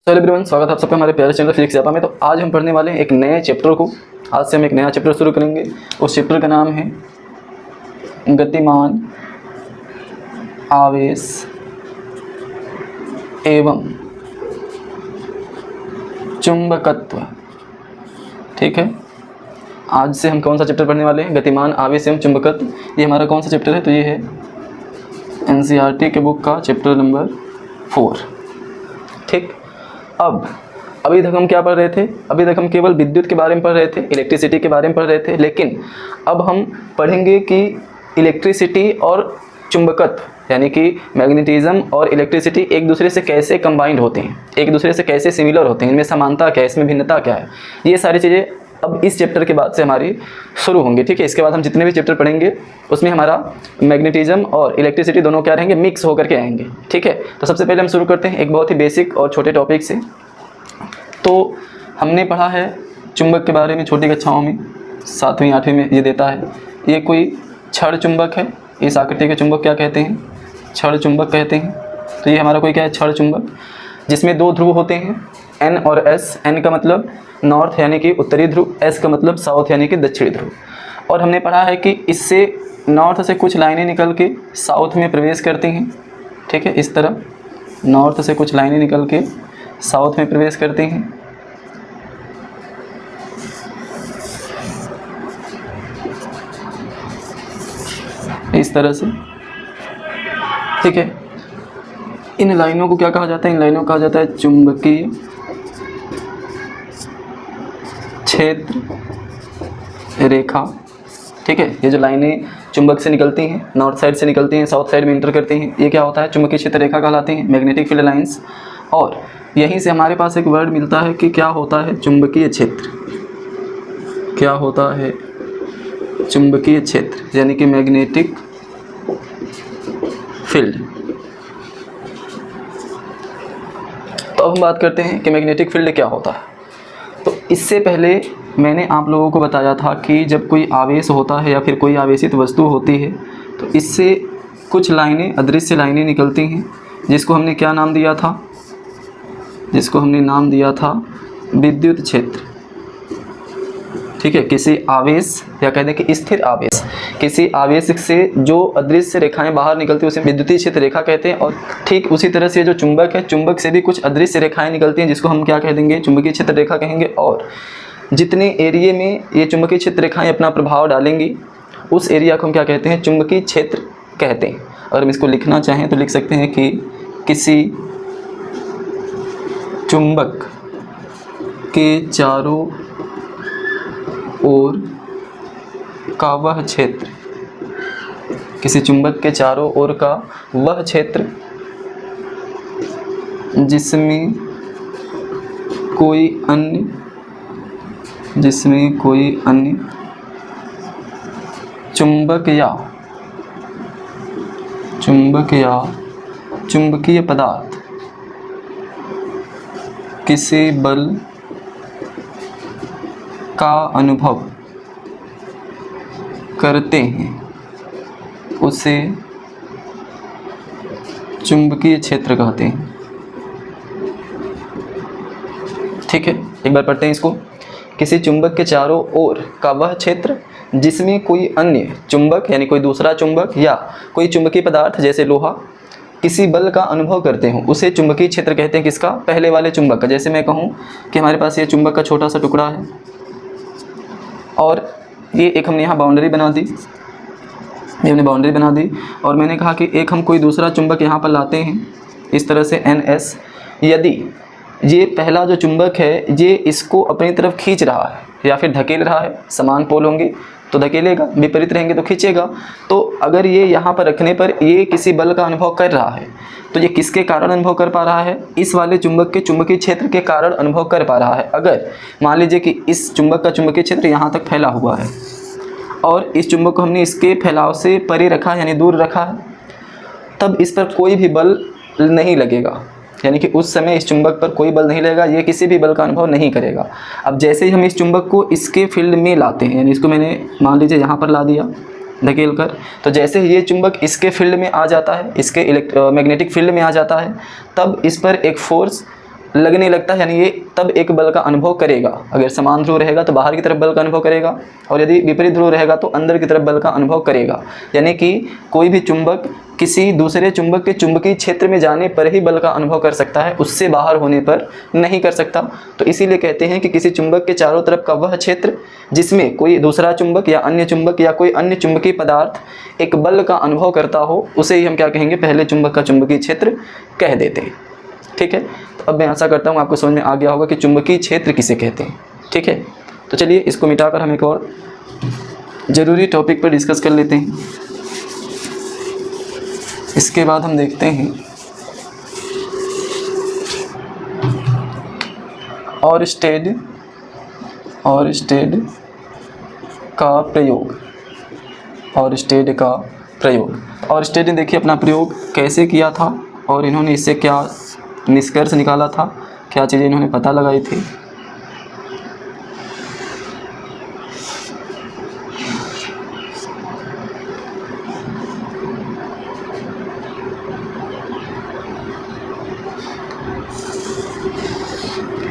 Hello everyone, स्वागत है आप सबका हमारे प्यारे चैनल फिजिक्स जापा में। तो आज हम पढ़ने वाले हैं एक नए चैप्टर को। आज से हम एक नया चैप्टर शुरू करेंगे। उस चैप्टर का नाम है गतिमान आवेश एवं चुंबकत्व। ठीक है, आज से हम कौन सा चैप्टर पढ़ने वाले हैं? गतिमान आवेश एवं चुंबकत्व। ये हमारा कौन सा चैप्टर है? तो ये है एनसीईआरटी के बुक का चैप्टर नंबर 4। ठीक, अभी तक हम क्या पढ़ रहे थे? अभी तक हम केवल विद्युत के बारे में पढ़ रहे थे, इलेक्ट्रिसिटी के बारे में पढ़ रहे थे। लेकिन अब हम पढ़ेंगे कि इलेक्ट्रिसिटी और चुंबकत्व यानी कि मैग्नेटिज्म और इलेक्ट्रिसिटी एक दूसरे से कैसे कंबाइंड होते हैं, एक दूसरे से कैसे सिमिलर होते हैं, इनमें समानता क्या है, इसमें भिन्नता क्या है। ये सारी चीज़ें अब इस चैप्टर के बाद से हमारी शुरू होंगी। ठीक है, इसके बाद हम जितने भी चैप्टर पढ़ेंगे उसमें हमारा मैग्नेटिज्म और इलेक्ट्रिसिटी दोनों क्या रहेंगे, मिक्स होकर के आएंगे। ठीक है, तो सबसे पहले हम शुरू करते हैं एक बहुत ही बेसिक और छोटे टॉपिक से। तो हमने पढ़ा है चुंबक के बारे में छोटी कक्षाओं में, 7वीं 8वीं में। ये देता है, ये कोई क्षण चुंबक है। इस आकृति के चुंबक क्या कहते हैं? क्षण चुंबक कहते हैं। तो ये हमारा कोई क्या है? क्षण चुंबक, जिसमें 2 ध्रुव होते हैं, N और S। N का मतलब नॉर्थ यानी कि उत्तरी ध्रुव, S का मतलब साउथ यानी कि दक्षिणी ध्रुव। और हमने पढ़ा है कि इससे नॉर्थ से कुछ लाइनें निकल के साउथ में प्रवेश करती हैं। ठीक है, इस तरह नॉर्थ से कुछ लाइनें निकल के साउथ में प्रवेश करती हैं। इस तरह से। ठीक है, इन लाइनों को क्या कहा जाता है? इन लाइनों को कहा जाता है चुंबकीय क्षेत्र रेखा। ठीक है, ये जो लाइनें चुंबक से निकलती हैं, नॉर्थ साइड से निकलती हैं, साउथ साइड में इंटर करती हैं, ये क्या होता है? चुंबकीय क्षेत्र रेखा कहलाती हैं, मैग्नेटिक फील्ड लाइंस। और यहीं से हमारे पास एक वर्ड मिलता है कि क्या होता है चुंबकीय क्षेत्र। क्या होता है चुंबकीय क्षेत्र यानी कि मैग्नेटिक फील्ड। तो अब हम बात करते हैं कि मैग्नेटिक फील्ड क्या होता है। तो इससे पहले मैंने आप लोगों को बताया था कि जब कोई आवेश होता है या फिर कोई आवेशित वस्तु होती है तो इससे कुछ लाइनें, अदृश्य लाइनें निकलती हैं, जिसको हमने क्या नाम दिया था? जिसको हमने नाम दिया था विद्युत क्षेत्र। ठीक है, किसी आवेश या कहते हैं कि स्थिर आवेश, किसी आवेश से जो अदृश्य रेखाएं बाहर निकलती हैं उसे विद्युतीय क्षेत्र रेखा कहते हैं। और ठीक उसी तरह से जो चुंबक है, चुंबक से भी कुछ अदृश्य रेखाएं निकलती हैं, जिसको हम क्या कह देंगे? चुंबकीय क्षेत्र रेखा कहेंगे। और जितने एरिए में ये चुंबकीय क्षेत्र रेखाएं अपना प्रभाव डालेंगी उस एरिया को हम क्या कहते हैं? चुंबकीय क्षेत्र कहते हैं। अगर हम इसको लिखना चाहें तो लिख सकते हैं कि किसी चुंबक के चारों ओर का वह क्षेत्र, किसी चुंबक के चारों ओर का वह क्षेत्र जिसमें कोई अन्य चुंबक या चुंबकीय पदार्थ किसी बल का अनुभव करते हैं उसे चुंबकीय क्षेत्र कहते हैं। ठीक है, एक बार पढ़ते हैं इसको। किसी चुंबक के चारों ओर का वह क्षेत्र जिसमें कोई अन्य चुंबक यानी कोई दूसरा चुंबक या कोई चुंबकीय पदार्थ जैसे लोहा किसी बल का अनुभव करते हो उसे चुंबकीय क्षेत्र कहते हैं। किसका? पहले वाले चुंबक का। जैसे मैं कहूँ कि हमारे पास ये चुंबक का छोटा सा टुकड़ा है और ये एक हमने यहाँ बाउंड्री बना दी, ये हमने बाउंड्री बना दी और मैंने कहा कि एक हम कोई दूसरा चुंबक यहाँ पर लाते हैं इस तरह से NS। यदि ये पहला जो चुंबक है ये इसको अपनी तरफ खींच रहा है या फिर धकेल रहा है, समान पोल होंगे तो धकेलेगा, विपरीत रहेंगे तो खींचेगा। तो अगर ये यहाँ पर रखने पर ये किसी बल का अनुभव कर रहा है तो ये किसके कारण अनुभव कर पा रहा है? इस वाले चुंबक के चुंबकीय क्षेत्र के कारण अनुभव कर पा रहा है। अगर मान लीजिए कि इस चुंबक का चुंबकीय क्षेत्र यहाँ तक फैला हुआ है और इस चुंबक को हमने इसके फैलाव से परे रखा यानी दूर रखा है, तब इस पर कोई भी बल नहीं लगेगा, यानी कि उस समय इस चुंबक पर कोई बल नहीं लगेगा, ये किसी भी बल का अनुभव नहीं करेगा। अब जैसे ही हम इस चुंबक को इसके फील्ड में लाते हैं, यानी इसको मैंने मान लीजिए यहाँ पर ला दिया धकेल कर, तो जैसे ही ये चुंबक इसके फील्ड में आ जाता है, इसके मैग्नेटिक फील्ड में आ जाता है, तब इस पर एक फोर्स लगने लगता है, यानी ये तब एक बल का अनुभव करेगा। अगर समान ध्रुव रहेगा तो बाहर की तरफ बल का अनुभव करेगा, और यदि विपरीत ध्रुव रहेगा तो अंदर की तरफ बल का अनुभव करेगा। यानी कि कोई भी चुंबक किसी दूसरे चुंबक के चुंबकीय क्षेत्र में जाने पर ही बल का अनुभव कर सकता है, उससे बाहर होने पर नहीं कर सकता। तो इसीलिए कहते हैं कि किसी चुंबक के चारों तरफ का वह क्षेत्र जिसमें कोई दूसरा चुंबक या अन्य चुंबक या कोई अन्य चुंबकीय पदार्थ एक बल का अनुभव करता हो, उसे ही हम क्या कहेंगे, पहले चुंबक का चुंबकीय क्षेत्र कह देते हैं। ठीक है, तो अब मैं आशा करता हूँ आपको समझ में आ गया होगा कि चुंबकीय क्षेत्र किसे कहते हैं। ठीक है, तो चलिए इसको मिटाकर हम एक और ज़रूरी टॉपिक पर डिस्कस कर लेते हैं। इसके बाद हम देखते हैं और स्टेड का प्रयोग। और स्टेड का प्रयोग, और स्टेड ने देखिए अपना प्रयोग कैसे किया था और इन्होंने इससे क्या निष्कर्ष निकाला था, क्या चीज़ें इन्होंने पता लगाई थी।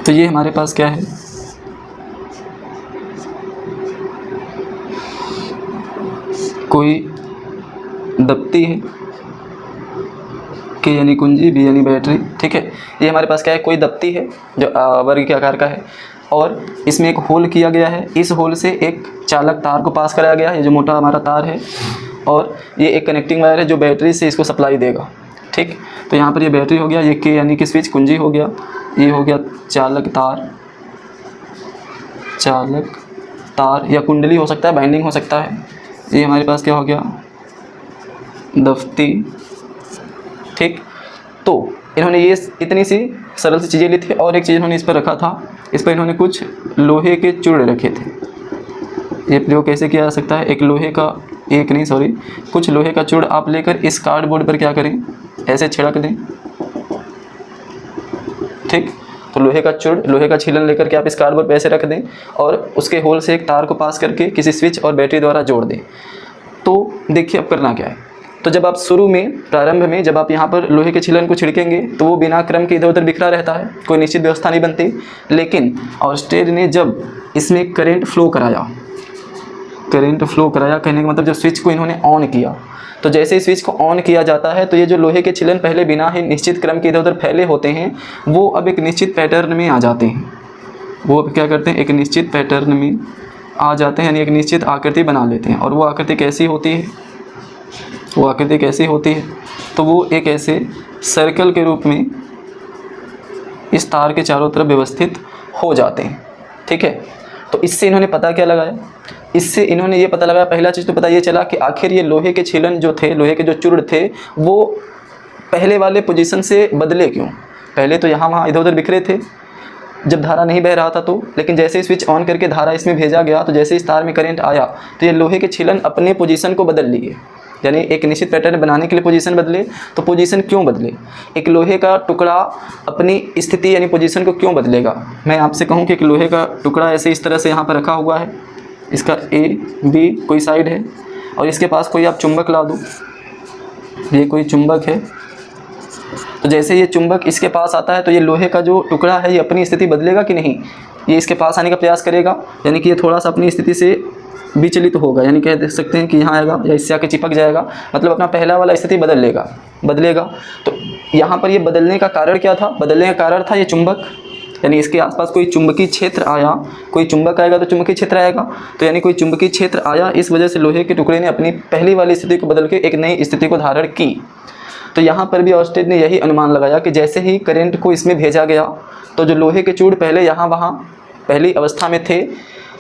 तो ये हमारे पास क्या है, कोई दप्ती है, के यानी कुंजी, बी यानी बैटरी। ठीक है, ये हमारे पास क्या है, कोई दप्ती है जो वर्ग के आकार का है, और इसमें एक होल किया गया है। इस होल से एक चालक तार को पास कराया गया है, ये जो मोटा हमारा तार है, और ये एक कनेक्टिंग वायर है जो बैटरी से इसको सप्लाई देगा। ठीक, तो यहाँ पर ये बैटरी हो गया, ये के यानी कि स्विच कुंजी हो गया, ये हो गया चालक तार या कुंडली हो सकता है, बाइंडिंग हो सकता है। ये हमारे पास क्या हो गया, दफ्ती। ठीक, तो इन्होंने ये इतनी सी सरल सी चीज़ें ली थी, और एक चीज़ इन्होंने इस पर रखा था, इस पर इन्होंने कुछ लोहे के चूड़ रखे थे। ये प्रयोग कैसे किया जा सकता है, कुछ लोहे का चूड़ आप लेकर इस कार्डबोर्ड पर क्या करें, ऐसे छिड़क दें। ठीक, तो लोहे का छीलन लेकर के आप इस कार्डबोर्ड पर ऐसे रख दें, और उसके होल से एक तार को पास करके किसी स्विच और बैटरी द्वारा जोड़ दें। तो देखिए अब करना क्या है, तो जब आप प्रारंभ में जब आप यहाँ पर लोहे के छीलन को छिड़केंगे तो वो बिना क्रम के इधर उधर बिखरा रहता है, कोई निश्चित व्यवस्था नहीं बनती। लेकिन ऑर्स्टेड ने जब इसमें करंट फ्लो कराया, कहने का मतलब जब स्विच को इन्होंने ऑन किया, तो जैसे ही स्विच को ऑन किया जाता है तो ये जो लोहे के छिलन पहले बिना ही निश्चित क्रम के इधर उधर फैले होते हैं, वो अब एक निश्चित पैटर्न में आ जाते हैं। वो अब क्या करते हैं, एक निश्चित पैटर्न में आ जाते हैं, यानी एक निश्चित आकृति बना लेते हैं। और वो आकृति कैसी होती है, तो वो एक ऐसे सर्कल के रूप में इस तार के चारों तरफ व्यवस्थित हो जाते हैं। ठीक है, तो इससे इन्होंने पता क्या लगाया, इससे इन्होंने ये पता लगाया, पहला चीज़ तो पता ये चला कि आखिर ये लोहे के छीलन जो थे, लोहे के जो चूड़ थे, वो पहले वाले पोजीशन से बदले क्यों। पहले तो यहाँ वहाँ इधर उधर बिखरे थे जब धारा नहीं बह रहा था, तो लेकिन जैसे ही स्विच ऑन करके धारा इसमें भेजा गया, तो जैसे इस तार में करंट आया तो ये लोहे के छीलन अपने पोजीशन को बदल लिए, यानी एक निश्चित पैटर्न बनाने के लिए पोजीशन बदले। तो पोजीशन क्यों बदले, एक लोहे का टुकड़ा अपनी स्थिति यानी पोजीशन को क्यों बदलेगा। मैं आपसे कहूँ कि एक लोहे का टुकड़ा ऐसे इस तरह से यहाँ पर रखा हुआ है, इसका ए बी कोई साइड है, और इसके पास कोई आप चुंबक ला दो, ये कोई चुंबक है, तो जैसे ये चुंबक इसके पास आता है तो ये लोहे का जो टुकड़ा है ये अपनी स्थिति बदलेगा कि नहीं, ये इसके पास आने का प्रयास करेगा, यानी कि ये थोड़ा सा अपनी स्थिति से विचलित होगा, यानी कह सकते हैं कि यहाँ आएगा या इससे आके चिपक जाएगा, मतलब अपना पहला वाला स्थिति बदलेगा। तो यहाँ पर ये बदलने का कारण क्या था, बदलने का कारण था ये चुंबक, यानी इसके आसपास कोई चुंबकीय क्षेत्र आया, कोई चुंबक आएगा तो चुंबकीय क्षेत्र आएगा, तो यानी कोई चुंबकीय क्षेत्र आया, इस वजह से लोहे के टुकड़े ने अपनी पहली वाली स्थिति को बदल के एक नई स्थिति को धारण की। तो यहाँ पर भी ऑर्स्टेड ने यही अनुमान लगाया कि जैसे ही करंट को इसमें भेजा गया, तो जो लोहे के चूड़ पहले यहाँ वहाँ पहली अवस्था में थे,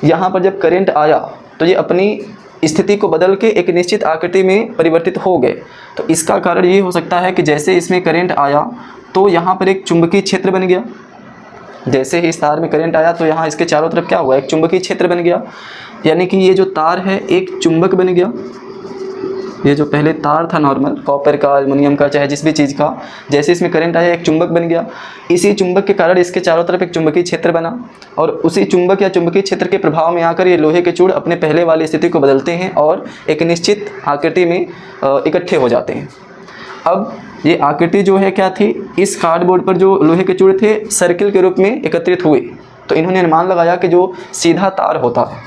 यहाँ पर जब करंट आया तो ये अपनी स्थिति को बदल के एक निश्चित आकृति में परिवर्तित हो गए। तो इसका कारण ये हो सकता है कि जैसे इसमें करंट आया तो यहाँ पर एक चुंबकीय क्षेत्र बन गया, जैसे ही इस तार में करंट आया तो यहाँ इसके चारों तरफ क्या हुआ, एक चुंबकीय क्षेत्र बन गया, यानी कि ये जो तार है एक चुंबक बन गया। ये जो पहले तार था नॉर्मल कॉपर का, एल्युमिनियम का, चाहे जिस भी चीज़ का, जैसे इसमें करंट आया एक चुंबक बन गया। इसी चुंबक के कारण इसके चारों तरफ एक चुंबकीय क्षेत्र बना, और उसी चुंबक या चुंबकीय क्षेत्र के प्रभाव में आकर ये लोहे के चूड़ अपने पहले वाली स्थिति को बदलते हैं और एक निश्चित आकृति में इकट्ठे हो जाते हैं। अब ये आकृति जो है क्या थी, इस कार्डबोर्ड पर जो लोहे के चूड़े थे सर्किल के रूप में एकत्रित हुए। तो इन्होंने अनुमान लगाया कि जो सीधा तार होता है,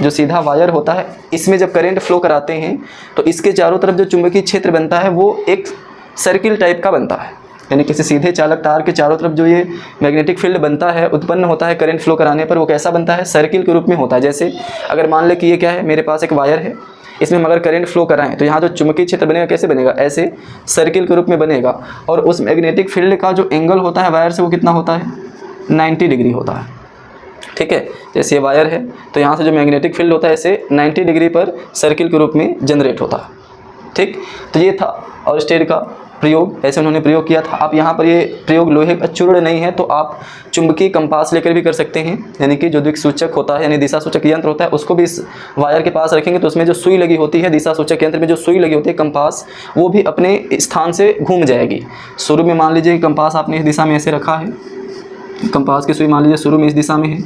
जो सीधा वायर होता है, इसमें जब करंट फ्लो कराते हैं तो इसके चारों तरफ जो चुंबकीय क्षेत्र बनता है वो एक सर्किल टाइप का बनता है। यानी किसी सीधे चालक तार के चारों तरफ जो ये मैग्नेटिक फील्ड बनता है, उत्पन्न होता है करंट फ्लो कराने पर, वो कैसा बनता है, सर्किल के रूप में होता है। जैसे अगर मान लें कि ये क्या है, मेरे पास एक वायर है, इसमें हम अगर करंट फ्लो कराएं तो यहाँ जो चुंबकीय क्षेत्र बनेगा कैसे बनेगा, ऐसे सर्किल के रूप में बनेगा। और उस मैग्नेटिक फील्ड का जो एंगल होता है वायर से वो कितना होता है, 90 डिग्री होता है। ठीक है, जैसे ये वायर है तो यहाँ से जो मैग्नेटिक फील्ड होता है ऐसे 90 डिग्री पर सर्किल के रूप में जनरेट होता है। ठीक, तो ये था ऑयरस्टेड का प्रयोग, ऐसे उन्होंने प्रयोग किया था। आप यहाँ पर ये प्रयोग लोहे का चूर्ण नहीं है तो आप चुंबकीय कंपास लेकर भी कर सकते हैं, यानी कि जो दिक्सूचक होता है यानी दिशा सूचक यंत्र होता है उसको भी इस वायर के पास रखेंगे तो उसमें जो सुई लगी होती है, दिशा सूचक यंत्र में जो सुई लगी होती है कंपास, वो भी अपने स्थान से घूम जाएगी। शुरू में मान लीजिए कंपास आपने इस दिशा में ऐसे रखा है, कंपास की सुई मान लीजिए शुरू में इस दिशा में है,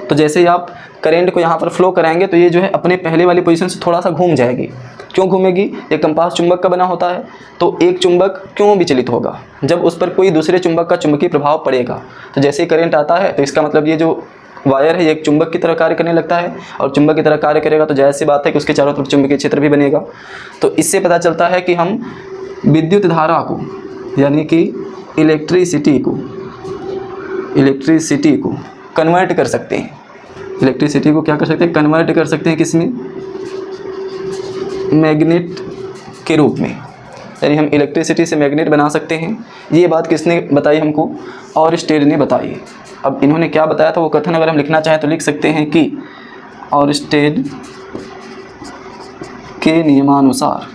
तो जैसे ही आप करंट को यहाँ पर फ्लो कराएंगे तो ये जो है अपने पहले वाली पोजीशन से थोड़ा सा घूम जाएगी। क्यों घूमेगी, ये कंपास चुंबक का बना होता है, तो एक चुंबक क्यों विचलित होगा, जब उस पर कोई दूसरे चुंबक का चुंबकीय प्रभाव पड़ेगा। तो जैसे ही करंट आता है तो इसका मतलब ये जो वायर है ये एक चुंबक की तरह कार्य करने लगता है, और चुंबक की तरह कार्य करेगा तो जाहिर सी बात है कि उसके चारों तरफ चुंबकीय क्षेत्र भी बनेगा। तो इससे पता चलता है कि हम विद्युत धारा को यानी कि इलेक्ट्रिसिटी को कन्वर्ट कर सकते हैं। इलेक्ट्रिसिटी को क्या कर सकते हैं, कन्वर्ट कर सकते हैं किसमें, मैग्नेट के रूप में। यानी हम इलेक्ट्रिसिटी से मैग्नेट बना सकते हैं। ये बात किसने बताई हमको, ऑयरस्टेड ने बताई। अब इन्होंने क्या बताया था वो कथन अगर हम लिखना चाहें तो लिख सकते हैं कि ऑयरस्टेड के नियमानुसार,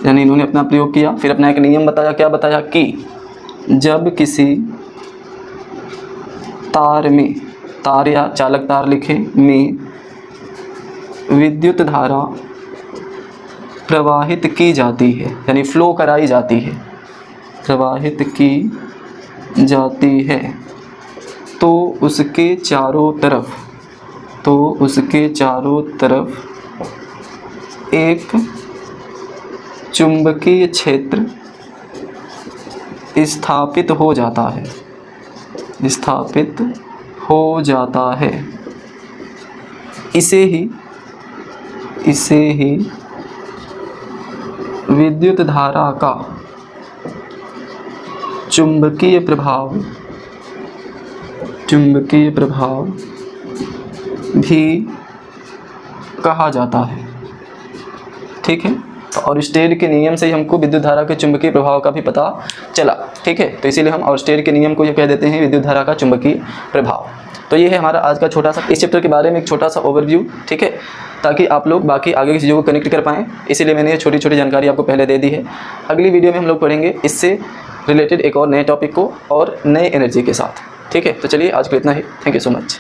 यानी इन्होंने अपना प्रयोग किया, फिर अपना एक नियम बताया। क्या बताया कि जब किसी तार में, तार या चालक तार लिखें, में विद्युत धारा प्रवाहित की जाती है, यानी फ्लो कराई जाती है, प्रवाहित की जाती है, तो उसके चारों तरफ एक चुंबकीय क्षेत्र स्थापित हो जाता है। इसे ही विद्युत धारा का चुंबकीय प्रभाव भी कहा जाता है। ठीक है, तो ऑयरस्टेड के नियम से ही हमको विद्युत धारा के चुंबकीय प्रभाव का भी पता चला। ठीक है, तो इसीलिए हम ऑयरस्टेड के नियम को ये कह देते हैं विद्युत धारा का चुंबकीय प्रभाव। तो ये है हमारा आज का छोटा सा इस चैप्टर के बारे में एक छोटा सा ओवरव्यू। ठीक है, ताकि आप लोग बाकी आगे की चीज़ों को कनेक्ट कर पाएँ, इसीलिए मैंने ये छोटी छोटी जानकारी आपको पहले दे दी है। अगली वीडियो में हम लोग पढ़ेंगे इससे रिलेटेड एक और नए टॉपिक को और नए एनर्जी के साथ। ठीक है, तो चलिए आज को इतना ही। Thank you so much.